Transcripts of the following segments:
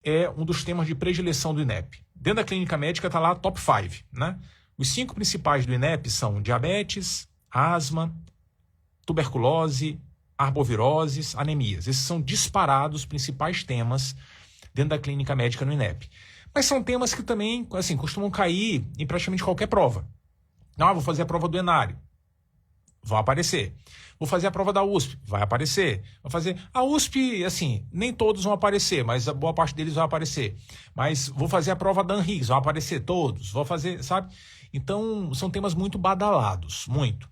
é um dos temas de predileção do INEP. Dentro da clínica médica está lá top 5, né? Os 5 principais do INEP são diabetes, asma, tuberculose, arboviroses, anemias. Esses são disparados os principais temas dentro da clínica médica no INEP. Mas são temas que também, assim, costumam cair em praticamente qualquer prova. Não, vou fazer a prova do Enário. Vão aparecer. Vou fazer a prova da USP. Vai aparecer. Vou fazer a USP, assim, nem todos vão aparecer, mas a boa parte deles vai aparecer. Mas vou fazer a prova da ANRIGS, vão aparecer todos. Vou fazer, sabe? Então, são temas muito badalados, muito.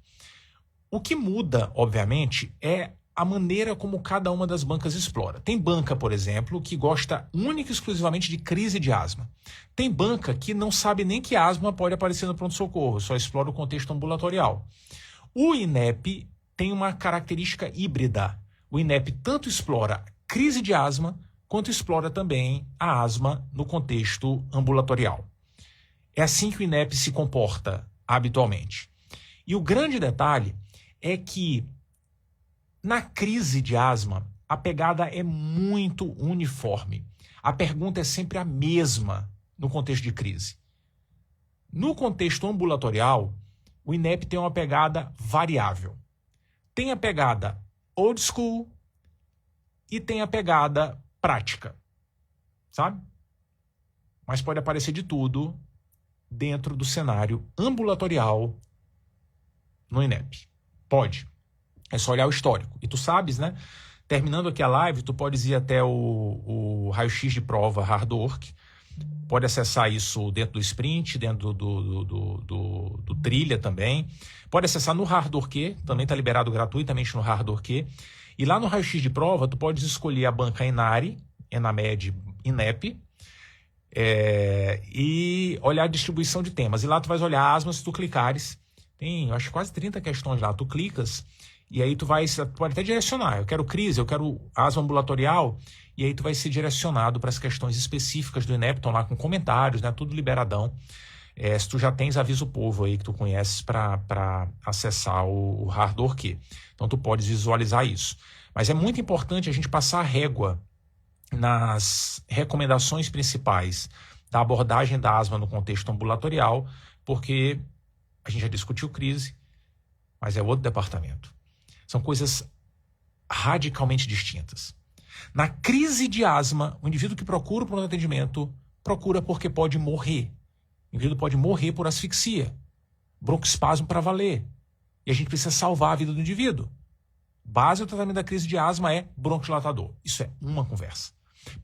O que muda, obviamente, é a maneira como cada uma das bancas explora. Tem banca, por exemplo, que gosta única e exclusivamente de crise de asma. Tem banca que não sabe nem que asma pode aparecer no pronto-socorro, só explora o contexto ambulatorial. O INEP tem uma característica híbrida. O INEP tanto explora crise de asma, quanto explora também a asma no contexto ambulatorial. É assim que o INEP se comporta habitualmente. E o grande detalhe é que na crise de asma, a pegada é muito uniforme. A pergunta é sempre a mesma no contexto de crise. No contexto ambulatorial, o INEP tem uma pegada variável. Tem a pegada old school e tem a pegada prática, sabe? Mas pode aparecer de tudo dentro do cenário ambulatorial no INEP. Pode. É só olhar o histórico. E tu sabes, né? Terminando aqui a live, tu podes ir até o raio-x de prova Hardwork. Pode acessar isso dentro do Sprint, dentro do Trilha também. Pode acessar no Hardwork, também está liberado gratuitamente no Hardwork. E lá no raio-x de prova, tu podes escolher a banca Enari, Enamed, INEP, e olhar a distribuição de temas. E lá tu vais olhar asma se tu clicares. Tem, eu acho, quase 30 questões lá. Tu clicas e aí tu pode até direcionar. Eu quero crise, eu quero asma ambulatorial. E aí tu vai ser direcionado para as questões específicas do INEP, estão lá com comentários, né? Tudo liberadão. Se tu já tens, avisa o povo aí que tu conheces para acessar o Hardwork. Então tu podes visualizar isso. Mas é muito importante a gente passar a régua nas recomendações principais da abordagem da asma no contexto ambulatorial, porque a gente já discutiu crise, mas é outro departamento. São coisas radicalmente distintas. Na crise de asma, o indivíduo que procura o pronto atendimento procura porque pode morrer. O indivíduo pode morrer por asfixia, broncoespasmo para valer. E a gente precisa salvar a vida do indivíduo. Base do tratamento da crise de asma é broncodilatador. Isso é uma conversa.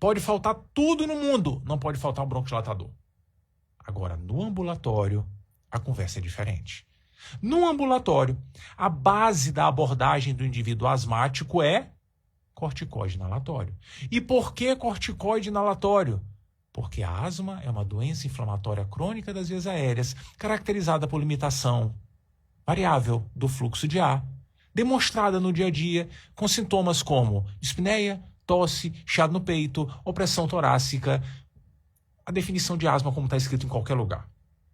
Pode faltar tudo no mundo, não pode faltar um broncodilatador. Agora, no ambulatório, a conversa é diferente. No ambulatório, a base da abordagem do indivíduo asmático é corticoide inalatório. E por que corticoide inalatório? Porque a asma é uma doença inflamatória crônica das vias aéreas, caracterizada por limitação variável do fluxo de ar, demonstrada no dia a dia com sintomas como dispneia, tosse, chiado no peito, opressão torácica. A definição de asma como está escrito em qualquer lugar.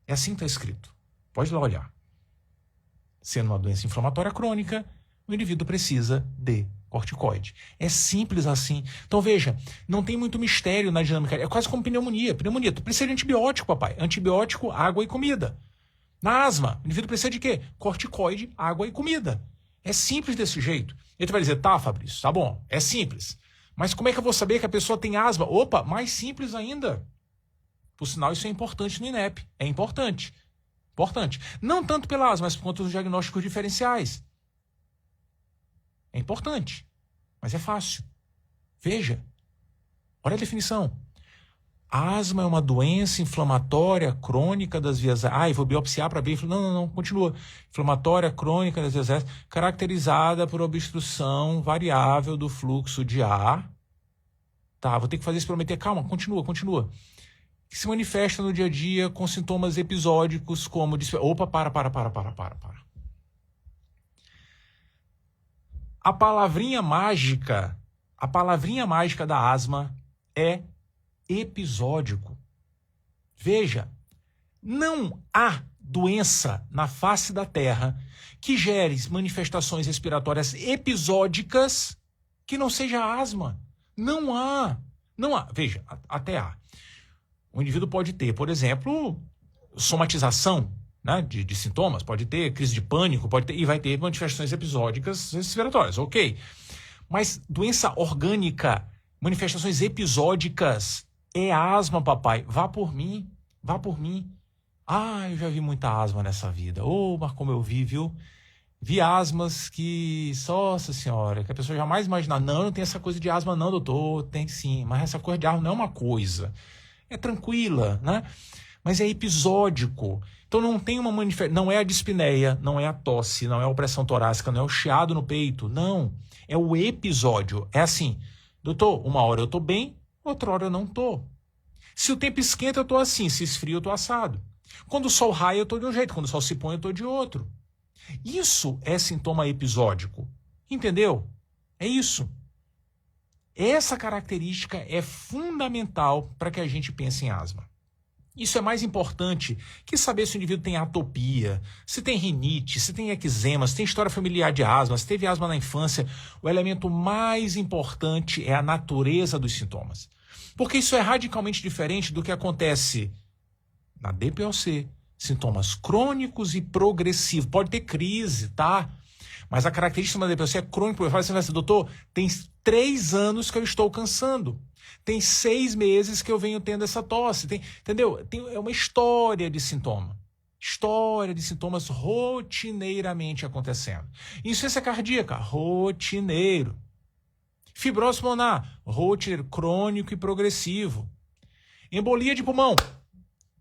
É assim que está escrito. Pode lá olhar. Sendo uma doença inflamatória crônica, o indivíduo precisa de corticoide. É simples assim. Então veja, não tem muito mistério na dinâmica. É quase como pneumonia. Pneumonia, tu precisa de antibiótico, papai. Antibiótico, água e comida. Na asma, o indivíduo precisa de quê? Corticoide, água e comida. É simples desse jeito. Ele vai dizer, tá, Fabrício, tá bom, é simples. Mas como é que eu vou saber que a pessoa tem asma? Opa, mais simples ainda. Por sinal, isso é importante no INEP. É importante. Importante. Não tanto pela asma, mas por conta dos diagnósticos diferenciais. É importante, mas é fácil. Veja, olha a definição. A asma é uma doença inflamatória crônica das vias aéreas. Eu vou biopsiar para ver. Não, continua. Inflamatória crônica das vias aéreas, caracterizada por obstrução variável do fluxo de ar. Tá, vou ter que fazer isso para prometer. Calma, continua. Que se manifesta no dia a dia com sintomas episódicos como... Opa, para. A palavrinha mágica da asma é episódico. Veja, não há doença na face da Terra que gere manifestações respiratórias episódicas que não seja asma. Não há. Não há, veja, até há. O indivíduo pode ter, por exemplo, somatização, né, de sintomas, pode ter crise de pânico, pode ter, e vai ter manifestações episódicas respiratórias, ok. Mas doença orgânica, manifestações episódicas, é asma, papai. Vá por mim, vá por mim. Ah, eu já vi muita asma nessa vida. Mas como eu vi, viu? Vi asmas que, nossa senhora, que a pessoa jamais imaginar. Não, não tem essa coisa de asma não, doutor. Tem sim, mas essa coisa de asma não é uma coisa. É tranquila, né? Mas é episódico. Então não tem uma manifestação, não é a dispneia, não é a tosse, não é a opressão torácica, não é o chiado no peito, não. É o episódio. É assim, doutor, uma hora eu tô bem, outra hora eu não tô. Se o tempo esquenta, eu tô assim, se esfria, eu tô assado. Quando o sol raia, eu tô de um jeito, quando o sol se põe, eu tô de outro. Isso é sintoma episódico. Entendeu? É isso. Essa característica é fundamental para que a gente pense em asma. Isso é mais importante que saber se o indivíduo tem atopia, se tem rinite, se tem eczema, se tem história familiar de asma, se teve asma na infância. O elemento mais importante é a natureza dos sintomas. Porque isso é radicalmente diferente do que acontece na DPOC. Sintomas crônicos e progressivos. Pode ter crise, tá? Mas a característica da DPOC é crônico. Eu falo assim, doutor, tem 3 anos que eu estou cansando. Tem 6 meses que eu venho tendo essa tosse. Entendeu? É uma história de sintoma. História de sintomas rotineiramente acontecendo. Insuficiência cardíaca, rotineiro. Fibrose pulmonar, rotineiro, crônico e progressivo. Embolia de pulmão,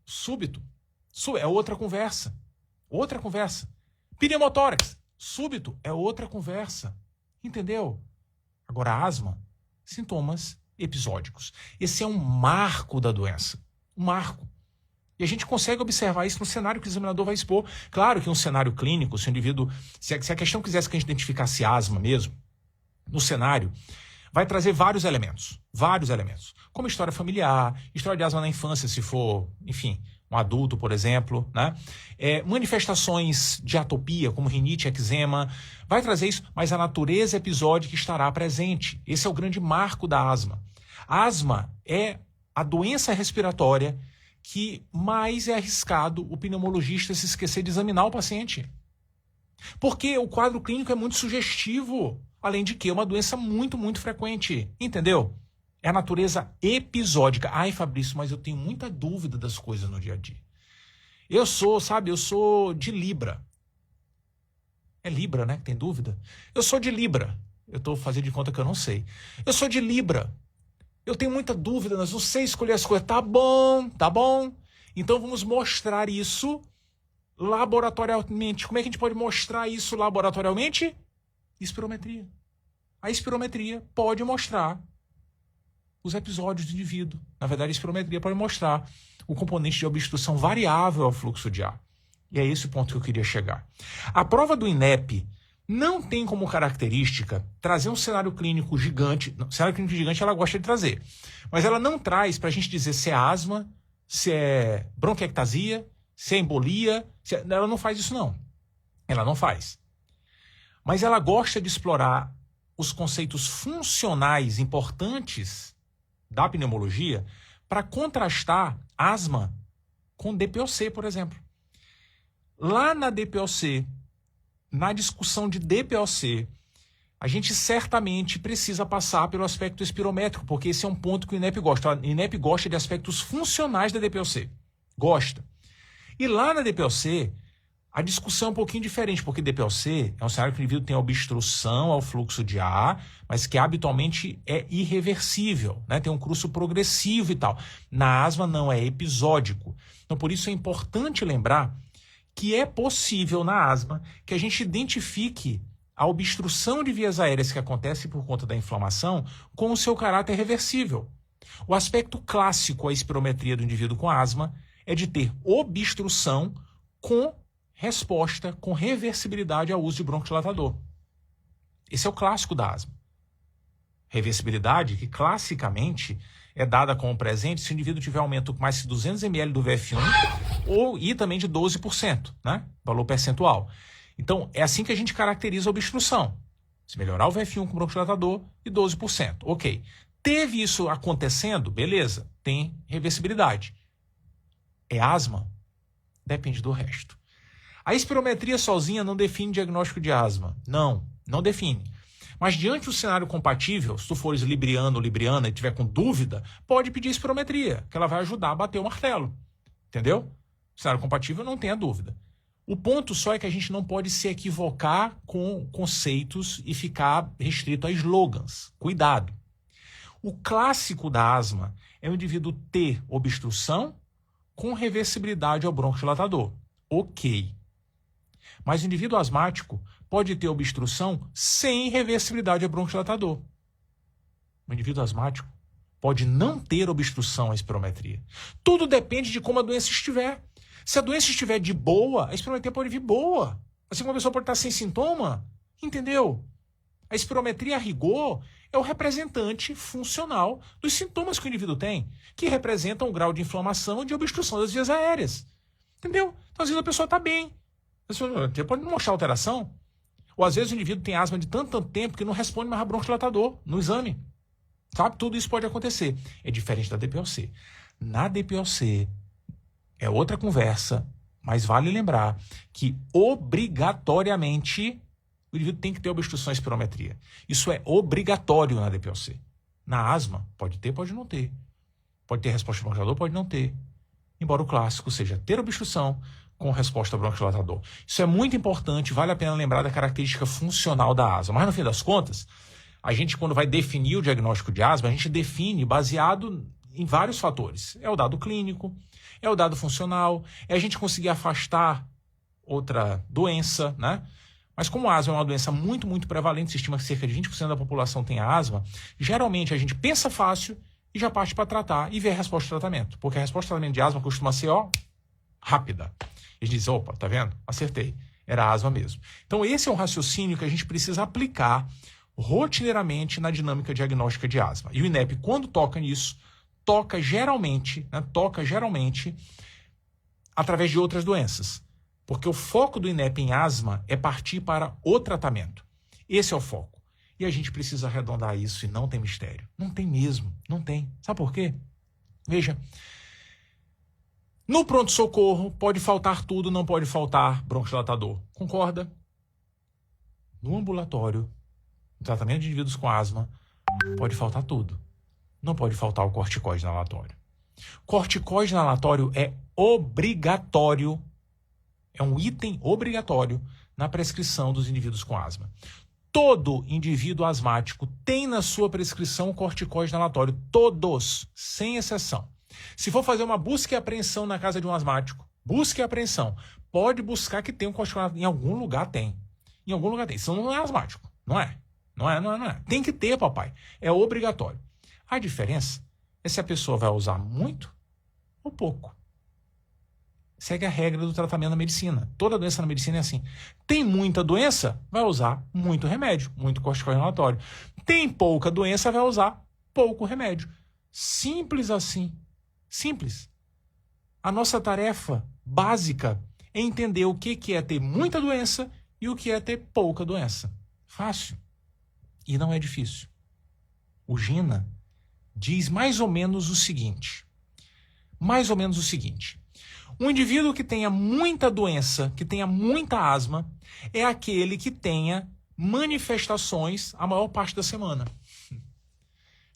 súbito. É outra conversa. Outra conversa. Pneumotórax, súbito, é outra conversa. Entendeu? Agora, asma, sintomas episódicos. Esse é um marco da doença. Um marco. E a gente consegue observar isso no cenário que o examinador vai expor. Claro que um cenário clínico, se o indivíduo... Se a questão quisesse que a gente identificasse asma mesmo, no cenário, vai trazer vários elementos. Vários elementos. Como história familiar, história de asma na infância, se for, enfim, um adulto, por exemplo, né? Manifestações de atopia, como rinite, eczema, vai trazer isso, mas a natureza episódica estará presente. Esse é o grande marco da asma. A asma é a doença respiratória que mais é arriscado o pneumologista se esquecer de examinar o paciente. Porque o quadro clínico é muito sugestivo, além de que é uma doença muito, muito frequente. Entendeu? É a natureza episódica. Ai, Fabrício, mas eu tenho muita dúvida das coisas no dia a dia. Eu sou de Libra. É Libra, né? Tem dúvida? Eu sou de Libra. Eu estou fazendo de conta que eu não sei. Eu sou de Libra. Eu tenho muita dúvida, mas não sei escolher as coisas. Tá bom, tá bom. Então vamos mostrar isso laboratorialmente. Como é que a gente pode mostrar isso laboratorialmente? Espirometria. A espirometria pode mostrar os episódios do indivíduo. Na verdade, a espirometria pode mostrar o componente de obstrução variável ao fluxo de ar. E é esse o ponto que eu queria chegar. A prova do INEP não tem como característica trazer um cenário clínico gigante. Não, cenário clínico gigante ela gosta de trazer. Mas ela não traz para a gente dizer se é asma, se é bronquiectasia, se é embolia. Ela não faz isso, não. Ela não faz. Mas ela gosta de explorar os conceitos funcionais importantes da pneumologia para contrastar asma com DPOC, por exemplo. Lá na DPOC, na discussão de DPOC, a gente certamente precisa passar pelo aspecto espirométrico, porque esse é um ponto que o INEP gosta. O INEP gosta de aspectos funcionais da DPOC. Gosta. E lá na DPOC, a discussão é um pouquinho diferente, porque DPOC é um cenário que o indivíduo tem obstrução ao fluxo de ar, mas que habitualmente é irreversível, né? Tem um curso progressivo e tal. Na asma não, é episódico. Então, por isso é importante lembrar que é possível na asma que a gente identifique a obstrução de vias aéreas que acontece por conta da inflamação com o seu caráter reversível. O aspecto clássico à espirometria do indivíduo com asma é de ter obstrução com resposta, com reversibilidade ao uso de broncodilatador. Esse é o clássico da asma. Reversibilidade que classicamente é dada como presente se o indivíduo tiver aumento com mais de 200 ml do VF1 e também de 12%, né? Valor percentual. Então, é assim que a gente caracteriza a obstrução. Se melhorar o VF1 com broncodilatador e 12%. Ok. Teve isso acontecendo? Beleza, tem reversibilidade. É asma? Depende do resto. A espirometria sozinha não define diagnóstico de asma. Não define. Mas diante do cenário compatível, se tu fores libriano ou libriana e tiver com dúvida, pode pedir espirometria, que ela vai ajudar a bater o martelo. Entendeu? Cenário compatível, não tenha dúvida. O ponto só é que a gente não pode se equivocar com conceitos e ficar restrito a slogans. Cuidado. O clássico da asma é o indivíduo ter obstrução com reversibilidade ao bronquidilatador. Ok. Mas o indivíduo asmático pode ter obstrução sem reversibilidade ao bronquidilatador. O indivíduo asmático pode não ter obstrução à espirometria. Tudo depende de como a doença estiver. Se a doença estiver de boa, a espirometria pode vir boa. Assim como a pessoa pode estar sem sintoma. Entendeu? A espirometria, a rigor, é o representante funcional dos sintomas que o indivíduo tem, que representam o grau de inflamação e de obstrução das vias aéreas. Entendeu? Então, às vezes, a pessoa está bem. A pessoa pode não mostrar alteração. Ou, às vezes, o indivíduo tem asma de tanto tempo que não responde mais a bronquidilatador no exame. Sabe? Tudo isso pode acontecer. É diferente da DPOC. Na DPOC, é outra conversa, mas vale lembrar que, obrigatoriamente, o indivíduo tem que ter obstrução à espirometria. Isso é obrigatório na DPOC. Na asma, pode ter, pode não ter. Pode ter resposta ao bronquidilatador, pode não ter. Embora o clássico seja ter obstrução com resposta ao bronquidilatador. Isso é muito importante, vale a pena lembrar da característica funcional da asma. Mas, no fim das contas, a gente, quando vai definir o diagnóstico de asma, a gente define baseado em vários fatores. É o dado clínico, é o dado funcional, é a gente conseguir afastar outra doença, né? Mas como a asma é uma doença muito, muito prevalente, se estima que cerca de 20% da população tem asma, geralmente a gente pensa fácil e já parte para tratar e vê a resposta de tratamento. Porque a resposta de tratamento de asma costuma ser, rápida. E a gente diz, opa, tá vendo? Acertei. Era asma mesmo. Então esse é um raciocínio que a gente precisa aplicar rotineiramente na dinâmica diagnóstica de asma. E o INEP, quando toca nisso, toca geralmente através de outras doenças. Porque o foco do INEP em asma é partir para o tratamento. Esse é o foco. E a gente precisa arredondar isso e não tem mistério. Não tem mesmo, não tem. Sabe por quê? Veja, no pronto-socorro pode faltar tudo, não pode faltar bronquidilatador. Concorda? No ambulatório, no tratamento de indivíduos com asma, pode faltar tudo. Não pode faltar o corticoide inalatório. Corticoide inalatório é obrigatório. É um item obrigatório na prescrição dos indivíduos com asma. Todo indivíduo asmático tem na sua prescrição corticoide inalatório. Todos, sem exceção. Se for fazer uma busca e apreensão na casa de um asmático, busca e apreensão, pode buscar que tem um corticoide. Em algum lugar tem. Em algum lugar tem. Isso não é asmático. Não é. Não é. Tem que ter, papai. É obrigatório. A diferença é se a pessoa vai usar muito ou pouco. Segue a regra do tratamento na medicina. Toda doença na medicina é assim. Tem muita doença, vai usar muito remédio, muito corticoide inalatório. Tem pouca doença, vai usar pouco remédio. Simples assim. Simples. A nossa tarefa básica é entender o que é ter muita doença e o que é ter pouca doença. Fácil. E não é difícil. O GINA diz mais ou menos o seguinte. Um indivíduo que tenha muita doença, que tenha muita asma, é aquele que tenha manifestações a maior parte da semana.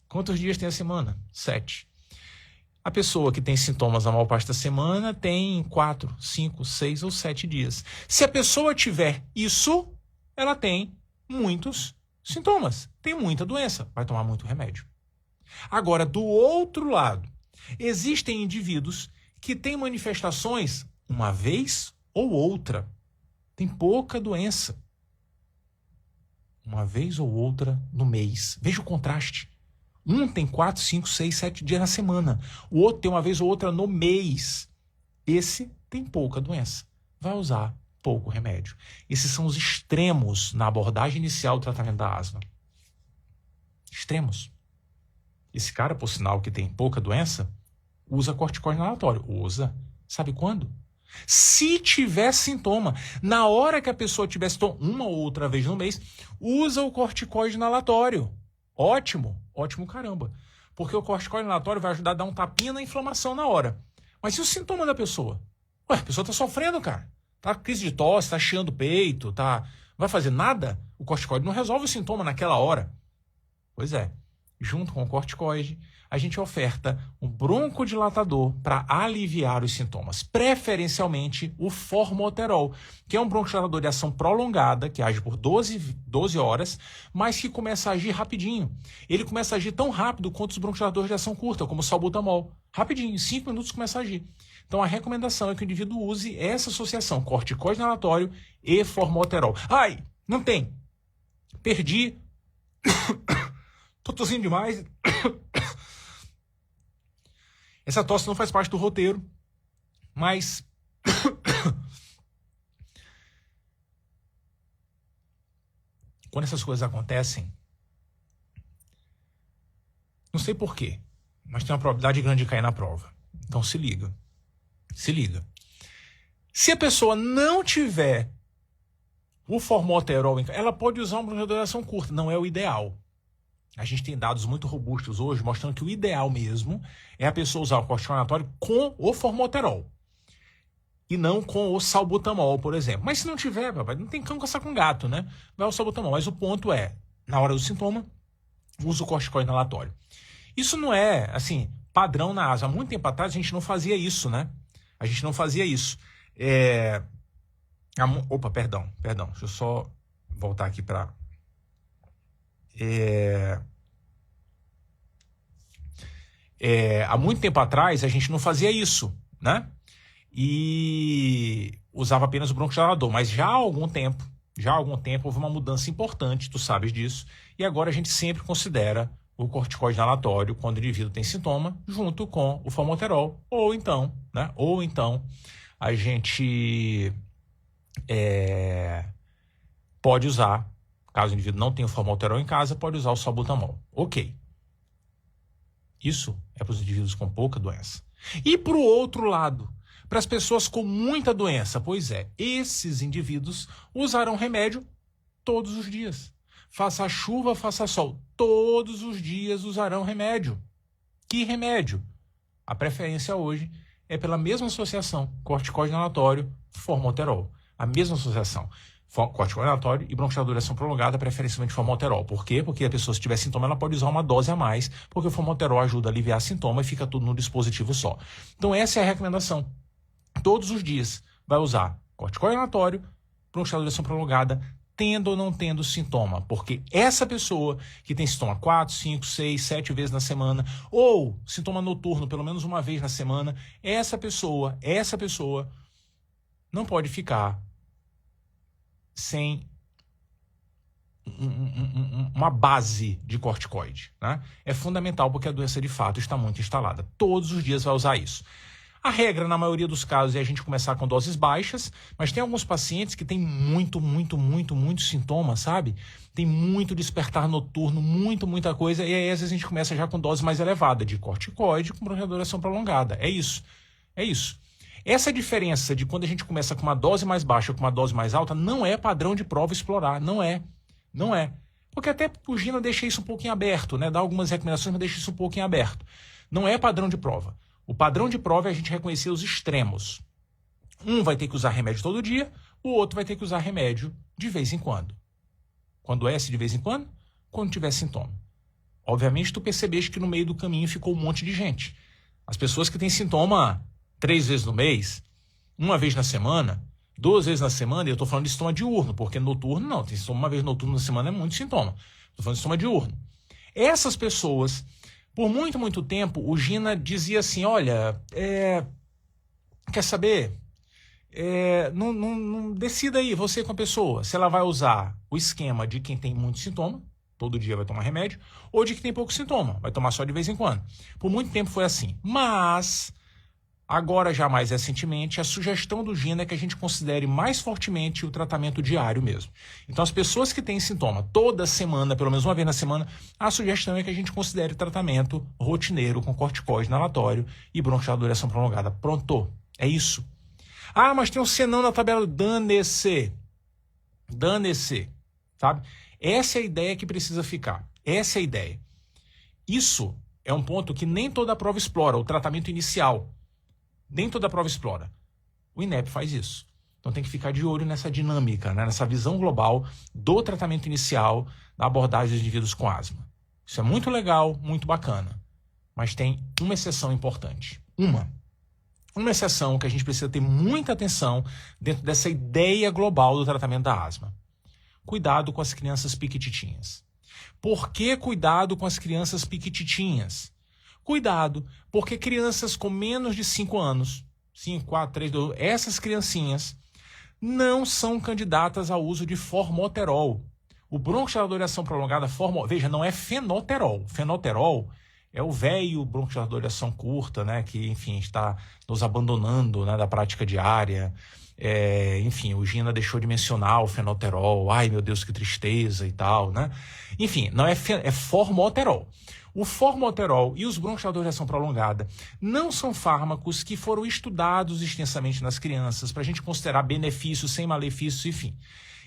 Quantos dias tem a semana? 7. A pessoa que tem sintomas a maior parte da semana tem 4, 5, 6 ou 7 dias. Se a pessoa tiver isso, ela tem muitos sintomas, tem muita doença, vai tomar muito remédio. Agora, do outro lado, existem indivíduos que têm manifestações uma vez ou outra. Tem pouca doença. Uma vez ou outra no mês. Veja o contraste. Um tem 4, 5, 6, 7 dias na semana. O outro tem uma vez ou outra no mês. Esse tem pouca doença. Vai usar pouco remédio. Esses são os extremos na abordagem inicial do tratamento da asma. Extremos. Esse cara, por sinal, que tem pouca doença, usa corticoide inalatório. Usa. Sabe quando? Se tiver sintoma. Na hora que a pessoa tiver sintoma, uma ou outra vez no mês, usa o corticoide inalatório. Ótimo, ótimo caramba. Porque o corticoide inalatório vai ajudar a dar um tapinha na inflamação na hora. Mas e o sintoma da pessoa? Ué, a pessoa tá sofrendo, cara. Tá com crise de tosse, tá chiando o peito, tá... Vai fazer nada? O corticoide não resolve o sintoma naquela hora. Pois é. Junto com o corticoide, a gente oferta um broncodilatador para aliviar os sintomas, preferencialmente o formoterol, que é um broncodilatador de ação prolongada, que age por 12 horas, mas que começa a agir rapidinho. Ele começa a agir tão rápido quanto os broncodilatadores de ação curta, como o salbutamol. Rapidinho, em 5 minutos começa a agir. Então a recomendação é que o indivíduo use essa associação, corticoide inalatório e formoterol. Ai, não tem. Perdi. Tô tossindo demais. Essa tosse não faz parte do roteiro, mas quando essas coisas acontecem, não sei por quê, mas tem uma probabilidade grande de cair na prova. Então se liga. Se liga. Se a pessoa não tiver o formoterol, ela pode usar um broncodilatador de ação curta, não é o ideal. A gente tem dados muito robustos hoje mostrando que o ideal mesmo é a pessoa usar o corticoide inalatório com o formoterol e não com o salbutamol, por exemplo. Mas se não tiver, papai, não tem cão caçar com gato, né? Vai o salbutamol. Mas o ponto é, na hora do sintoma, usa o corticoide inalatório. Isso não é, assim, padrão na asma. Há muito tempo atrás a gente não fazia isso, né? A gente não fazia isso. Opa, perdão. Deixa eu só voltar aqui para... há muito tempo atrás a gente não fazia isso, né? E usava apenas o broncodilatador, mas já há algum tempo houve uma mudança importante, tu sabes disso, e agora a gente sempre considera o corticoide inalatório quando o indivíduo tem sintoma, junto com o formoterol, ou então a gente pode usar, caso o indivíduo não tenha o formoterol em casa, pode usar o salbutamol. Ok. Isso é para os indivíduos com pouca doença. E para o outro lado, para as pessoas com muita doença, pois é, esses indivíduos usarão remédio todos os dias. Faça chuva, faça sol, todos os dias usarão remédio. Que remédio? A preferência hoje é pela mesma associação, corticoide inalatório, formoterol. A mesma associação. Corticoide inalatório e broncodilatador de ação prolongada, preferencialmente formoterol. Por quê? Porque a pessoa, se tiver sintoma, ela pode usar uma dose a mais, porque o formoterol ajuda a aliviar sintoma e fica tudo num dispositivo só. Então essa é a recomendação. Todos os dias vai usar corticoide inalatório, broncodilatador de ação prolongada, tendo ou não tendo sintoma. Porque essa pessoa que tem sintoma 4, 5, 6, 7 vezes na semana, ou sintoma noturno pelo menos uma vez na semana, essa pessoa não pode ficar sem uma base de corticoide, né? É fundamental porque a doença de fato está muito instalada. Todos os dias vai usar isso. A regra, na maioria dos casos, é a gente começar com doses baixas, mas tem alguns pacientes que têm muito sintoma, sabe? Tem muito despertar noturno, muita coisa, e aí às vezes a gente começa já com dose mais elevada de corticoide com broncodilatador de ação prolongada. É isso. Essa diferença de quando a gente começa com uma dose mais baixa com uma dose mais alta não é padrão de prova explorar, não é. Porque até o GINA deixa isso um pouquinho aberto, né? Dá algumas recomendações, mas deixa isso um pouquinho aberto. Não é padrão de prova. O padrão de prova é a gente reconhecer os extremos. Um vai ter que usar remédio todo dia, o outro vai ter que usar remédio de vez em quando. Quando é esse de vez em quando? Quando tiver sintoma. Obviamente, tu percebeste que no meio do caminho ficou um monte de gente. As pessoas que têm sintoma 3 vezes no mês, 1 vez na semana, 2 vezes na semana, e eu estou falando de sintoma diurno, porque noturno não, tem sintoma 1 vez noturno na semana é muito sintoma. Estou falando de sintoma diurno. Essas pessoas, por muito tempo, o GINA dizia assim, olha, quer saber? Não decida aí, você com a pessoa, se ela vai usar o esquema de quem tem muito sintoma, todo dia vai tomar remédio, ou de quem tem pouco sintoma, vai tomar só de vez em quando. Por muito tempo foi assim. Mas agora, já mais recentemente, a sugestão do GINA é que a gente considere mais fortemente o tratamento diário mesmo. Então, as pessoas que têm sintoma toda semana, pelo menos 1 vez na semana, a sugestão é que a gente considere tratamento rotineiro com corticoide inalatório e broncodilatador de ação prolongada. Pronto, é isso. Ah, mas tem um senão na tabela. Dane-se, sabe? Essa é a ideia que precisa ficar. Essa é a ideia. Isso é um ponto que nem toda prova explora, o tratamento inicial. Nem toda prova explora. O INEP faz isso. Então tem que ficar de olho nessa dinâmica, né? Nessa visão global do tratamento inicial da abordagem dos indivíduos com asma. Isso é muito legal, muito bacana. Mas tem uma exceção importante. Uma exceção que a gente precisa ter muita atenção dentro dessa ideia global do tratamento da asma. Cuidado com as crianças piquititinhas. Por que cuidado com as crianças piquititinhas? Cuidado, porque crianças com menos de 5 anos, 5, 4, 3, 2, essas criancinhas não são candidatas ao uso de formoterol. O bronquiodilatador de ação prolongada, veja, não é fenoterol. Fenoterol é o velho bronquiodilatador de ação curta, né, que, enfim, está nos abandonando, né, da prática diária. Enfim, o Gina deixou de mencionar o fenoterol. Ai, meu Deus, que tristeza e tal, né? Enfim, não é formoterol. O formoterol e os bronquiodilatadores de ação prolongada não são fármacos que foram estudados extensamente nas crianças para a gente considerar benefícios sem malefícios, enfim.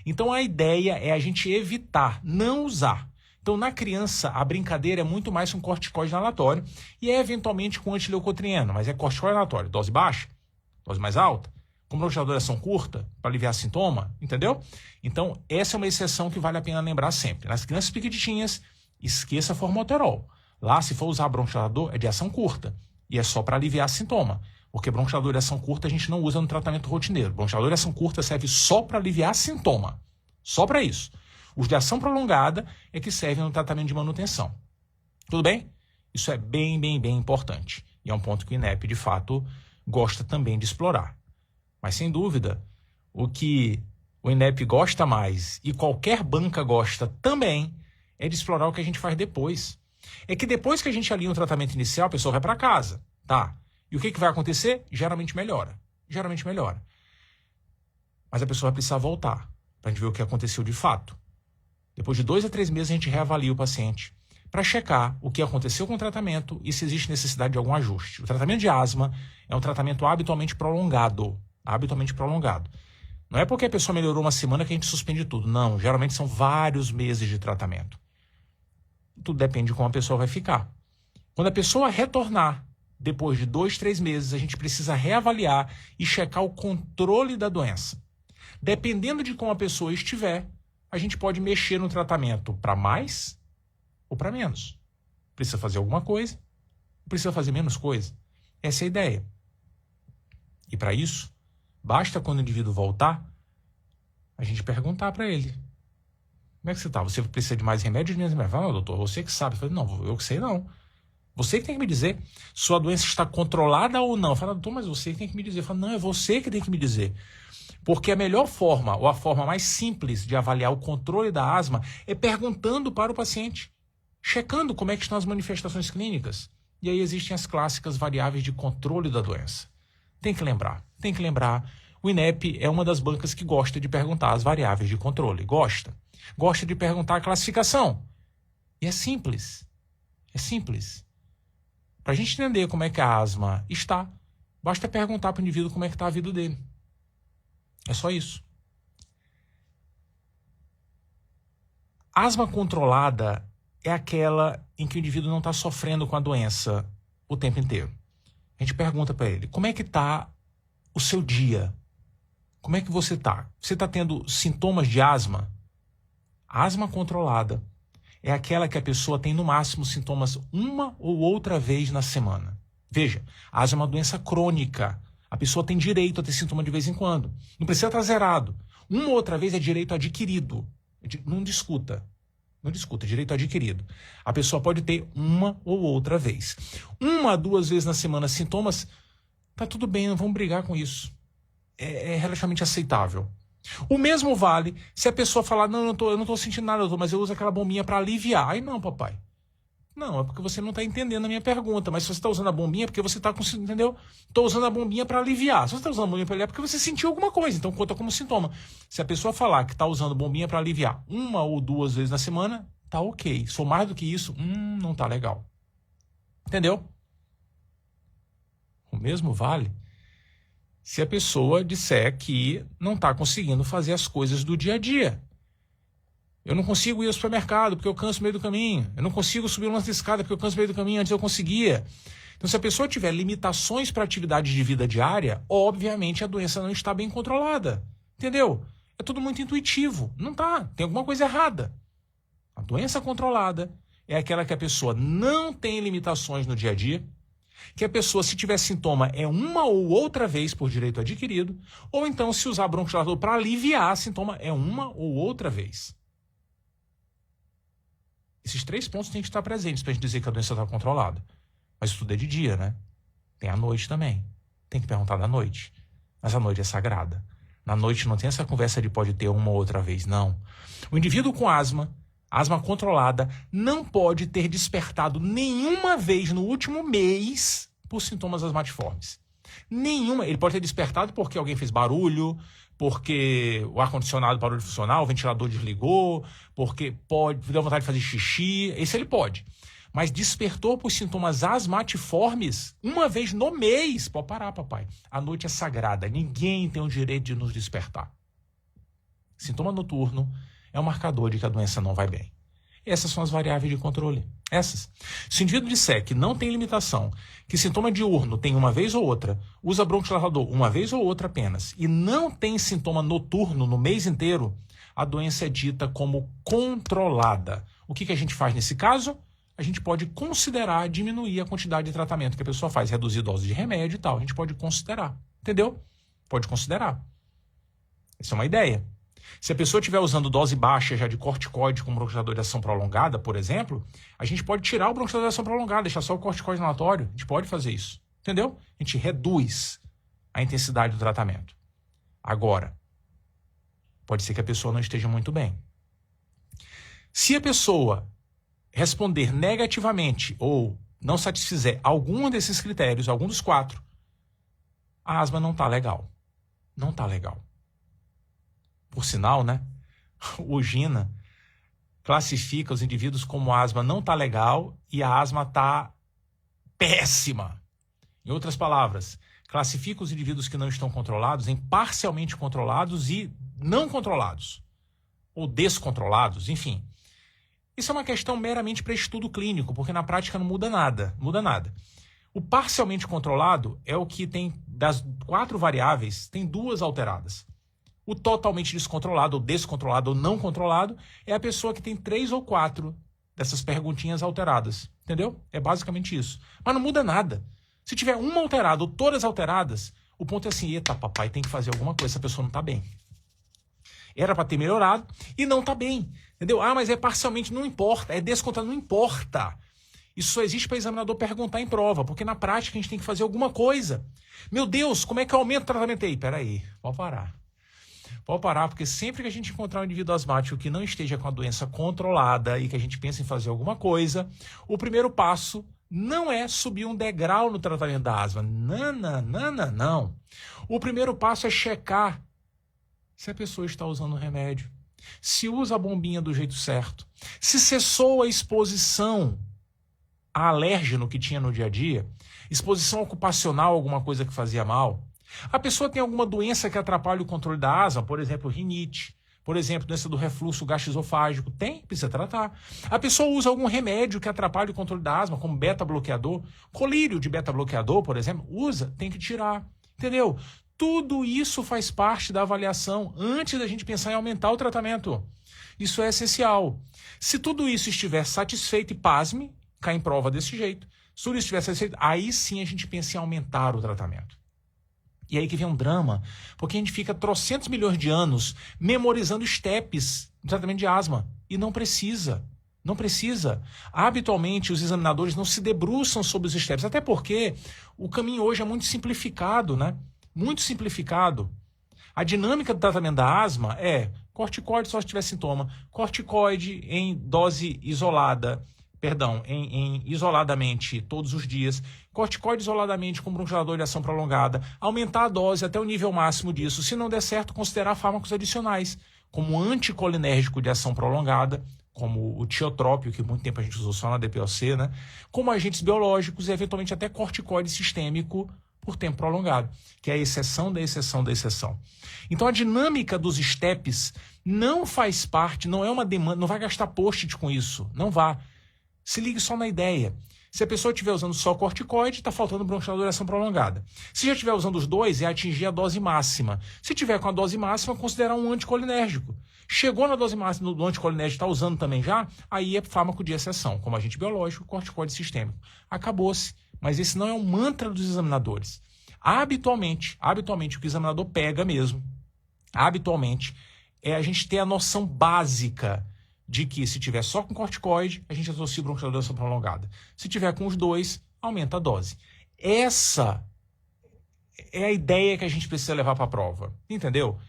Então a ideia é a gente evitar, não usar. Então na criança a brincadeira é muito mais com corticoide inalatório e é eventualmente com antileucotrieno, mas é corticoide inalatório, dose baixa, dose mais alta, com bronquiodilatador de ação curta para aliviar sintoma, entendeu? Então essa é uma exceção que vale a pena lembrar sempre. Nas crianças piquititinhas, esqueça formoterol. Lá, se for usar bronquiodilatador, é de ação curta. E é só para aliviar sintoma. Porque bronquiodilatador de ação curta a gente não usa no tratamento rotineiro. Bronquiodilatador de ação curta serve só para aliviar sintoma. Só para isso. Os de ação prolongada é que servem no tratamento de manutenção. Tudo bem? Isso é bem, bem, bem importante. E é um ponto que o INEP, de fato, gosta também de explorar. Mas, sem dúvida, o que o INEP gosta mais e qualquer banca gosta também é de explorar o que a gente faz depois. É que depois que a gente alinha o tratamento inicial, a pessoa vai para casa, tá? E o que vai acontecer? Geralmente melhora. Geralmente melhora. Mas a pessoa vai precisar voltar para a gente ver o que aconteceu de fato. Depois de 2 a 3 meses, a gente reavalia o paciente para checar o que aconteceu com o tratamento e se existe necessidade de algum ajuste. O tratamento de asma é um tratamento habitualmente prolongado. Habitualmente prolongado. Não é porque a pessoa melhorou uma semana que a gente suspende tudo. Não, geralmente são vários meses de tratamento. Tudo depende de como a pessoa vai ficar. Quando a pessoa retornar, depois de 2, 3 meses, a gente precisa reavaliar e checar o controle da doença. Dependendo de como a pessoa estiver, a gente pode mexer no tratamento para mais ou para menos. Precisa fazer alguma coisa, precisa fazer menos coisa. Essa é a ideia. E para isso, basta quando o indivíduo voltar, a gente perguntar para ele: como é que você está? Você precisa de mais remédio ou de menos remédio? Fala, não, doutor, você que sabe. Eu falei, não, eu que sei não. Você que tem que me dizer. Sua doença está controlada ou não? Fala, doutor, mas você que tem que me dizer. Fala, não, é você que tem que me dizer. Porque a melhor forma, ou a forma mais simples de avaliar o controle da asma é perguntando para o paciente, checando como é que estão as manifestações clínicas. E aí existem as clássicas variáveis de controle da doença. Tem que lembrar. O INEP é uma das bancas que gosta de perguntar as variáveis de controle. Gosta de perguntar a classificação. E é simples. Para a gente entender como é que a asma está, basta perguntar para o indivíduo como é que está a vida dele. É só isso. Asma controlada é aquela em que o indivíduo não está sofrendo com a doença o tempo inteiro. A gente pergunta para ele, como é que está o seu dia? Como é que você está? Você está tendo sintomas de asma? A asma controlada é aquela que a pessoa tem no máximo sintomas uma ou outra vez na semana. Veja, a asma é uma doença crônica. A pessoa tem direito a ter sintoma de vez em quando. Não precisa estar zerado. Uma ou outra vez é direito adquirido. Não discuta, é direito adquirido. A pessoa pode ter uma ou outra vez. 1 a 2 vezes na semana sintomas, tá tudo bem, não vamos brigar com isso. É relativamente aceitável. O mesmo vale se a pessoa falar, não, eu não tô sentindo nada, doutor, mas eu uso aquela bombinha para aliviar. Aí não, papai. Não, é porque você não está entendendo a minha pergunta. Mas se você está usando a bombinha, é porque você está com... Entendeu? Estou usando a bombinha para aliviar. Se você está usando a bombinha para aliviar, é porque você sentiu alguma coisa. Então conta como sintoma. Se a pessoa falar que está usando bombinha para aliviar 1 ou 2 vezes na semana, tá ok. Se for mais do que isso, não tá legal. Entendeu? O mesmo vale se a pessoa disser que não está conseguindo fazer as coisas do dia a dia. Eu não consigo ir ao supermercado porque eu canso no meio do caminho. Eu não consigo subir o lance de escada porque eu canso no meio do caminho. Antes eu conseguia. Então, se a pessoa tiver limitações para atividade de vida diária, obviamente a doença não está bem controlada. Entendeu? É tudo muito intuitivo. Não tá. Tem alguma coisa errada. A doença controlada é aquela que a pessoa não tem limitações no dia a dia, que a pessoa, se tiver sintoma, é uma ou outra vez por direito adquirido, ou então, se usar broncodilatador para aliviar sintoma, é uma ou outra vez. Esses 3 pontos têm que estar presentes para a gente dizer que a doença está controlada. Mas isso tudo é de dia, né? Tem a noite também. Tem que perguntar da noite. Mas a noite é sagrada. Na noite não tem essa conversa de pode ter uma ou outra vez, não. O indivíduo com asma controlada, não pode ter despertado nenhuma vez no último mês por sintomas asmatiformes. Nenhuma. Ele pode ter despertado porque alguém fez barulho, porque o ar-condicionado parou de funcionar, o ventilador desligou, porque deu vontade de fazer xixi. Esse ele pode. Mas despertou por sintomas asmatiformes uma vez no mês. Pode parar, papai. A noite é sagrada. Ninguém tem o direito de nos despertar. Sintoma noturno é um marcador de que a doença não vai bem. Essas são as variáveis de controle. Essas. Se o indivíduo disser que não tem limitação, que sintoma diurno tem uma vez ou outra, usa broncodilatador uma vez ou outra apenas, e não tem sintoma noturno no mês inteiro, a doença é dita como controlada. O que a gente faz nesse caso? A gente pode considerar diminuir a quantidade de tratamento que a pessoa faz, reduzir dose de remédio e tal. A gente pode considerar. Entendeu? Pode considerar. Essa é uma ideia. Se a pessoa estiver usando dose baixa já de corticoide com broncodilatador de ação prolongada, por exemplo, a gente pode tirar o broncodilatador de ação prolongada, deixar só o corticoide inalatório. A gente pode fazer isso. Entendeu? A gente reduz a intensidade do tratamento. Agora, pode ser que a pessoa não esteja muito bem. Se a pessoa responder negativamente ou não satisfizer algum desses critérios, algum dos 4, a asma não está legal. Não está legal. Por sinal, né? O GINA classifica os indivíduos como asma não está legal e a asma está péssima. Em outras palavras, classifica os indivíduos que não estão controlados em parcialmente controlados e não controlados. Ou descontrolados, enfim. Isso é uma questão meramente para estudo clínico, porque na prática não muda nada. Muda nada. O parcialmente controlado é o que tem, das 4 variáveis, tem 2 alteradas. O totalmente descontrolado, ou descontrolado, ou não controlado, é a pessoa que tem 3 ou 4 dessas perguntinhas alteradas. Entendeu? É basicamente isso. Mas não muda nada. Se tiver uma alterada ou todas alteradas, o ponto é assim, eita, papai, tem que fazer alguma coisa, essa pessoa não está bem. Era para ter melhorado e não está bem. Entendeu? Ah, mas é parcialmente, não importa. É descontrolado, não importa. Isso só existe para o examinador perguntar em prova, porque na prática a gente tem que fazer alguma coisa. Meu Deus, como é que eu aumento o tratamento aí? Peraí, pode parar. Pode parar, porque sempre que a gente encontrar um indivíduo asmático que não esteja com a doença controlada e que a gente pensa em fazer alguma coisa, o primeiro passo não é subir um degrau no tratamento da asma. Não. O primeiro passo é checar se a pessoa está usando o remédio, se usa a bombinha do jeito certo, se cessou a exposição a alérgeno que tinha no dia a dia, exposição ocupacional, alguma coisa que fazia mal. A pessoa tem alguma doença que atrapalha o controle da asma, por exemplo, rinite, por exemplo, doença do refluxo gastroesofágico, precisa tratar. A pessoa usa algum remédio que atrapalha o controle da asma, como beta-bloqueador, colírio de beta-bloqueador, por exemplo, usa, tem que tirar, entendeu? Tudo isso faz parte da avaliação antes da gente pensar em aumentar o tratamento. Isso é essencial. Se tudo isso estiver satisfeito, e pasme, cai em prova desse jeito, se tudo isso estiver satisfeito, aí sim a gente pensa em aumentar o tratamento. E aí que vem um drama, porque a gente fica trocentos milhões de anos memorizando steps no tratamento de asma. E não precisa. Não precisa. Habitualmente, os examinadores não se debruçam sobre os steps, até porque o caminho hoje é muito simplificado, né? Muito simplificado. A dinâmica do tratamento da asma é corticoide só se tiver sintoma, corticoide em dose isolada, isoladamente todos os dias, corticoide isoladamente com broncodilatador de ação prolongada, aumentar a dose até o nível máximo disso. Se não der certo, considerar fármacos adicionais, como anticolinérgico de ação prolongada, como o tiotrópio, que muito tempo a gente usou só na DPOC, né? Como agentes biológicos e eventualmente até corticoide sistêmico por tempo prolongado, que é a exceção da exceção da exceção. Então a dinâmica dos steps não faz parte, não é uma demanda, não vai gastar post-it com isso, não vá. Se ligue só na ideia. Se a pessoa estiver usando só corticoide, está faltando bronquiolate de duração prolongada. Se já estiver usando os dois, é atingir a dose máxima. Se tiver com a dose máxima, considerar um anticolinérgico. Chegou na dose máxima do anticolinérgico, está usando também já, aí é fármaco de exceção, como agente biológico, corticoide sistêmico. Acabou-se. Mas esse não é um mantra dos examinadores. Habitualmente, o que o examinador pega mesmo, habitualmente, é a gente ter a noção básica de que se tiver só com corticoide, a gente associa bronquiolate de duração prolongada. Se tiver com os dois, aumenta a dose. Essa é a ideia que a gente precisa levar para a prova. Entendeu?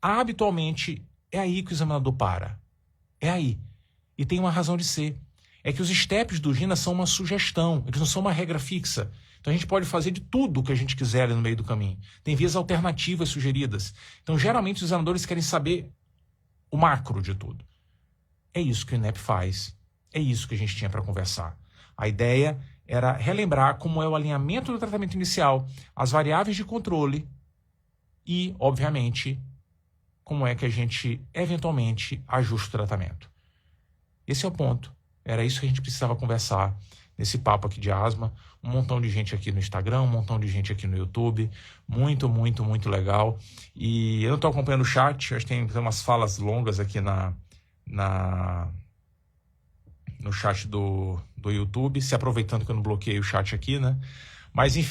Habitualmente, é aí que o examinador para. É aí. E tem uma razão de ser. É que os steps do GINA são uma sugestão, eles não são uma regra fixa. Então a gente pode fazer de tudo o que a gente quiser ali no meio do caminho. Tem vias alternativas sugeridas. Então, geralmente, os examinadores querem saber o macro de tudo. É isso que o INEP faz. É isso que a gente tinha para conversar. A ideia era relembrar como é o alinhamento do tratamento inicial, as variáveis de controle e, obviamente, como é que a gente, eventualmente, ajusta o tratamento. Esse é o ponto. Era isso que a gente precisava conversar nesse papo aqui de asma. Um montão de gente aqui no Instagram, um montão de gente aqui no YouTube. Muito, muito, muito legal. E eu não estou acompanhando o chat, acho que tem umas falas longas aqui no chat do YouTube, se aproveitando que eu não bloqueei o chat aqui, né? Mas, enfim.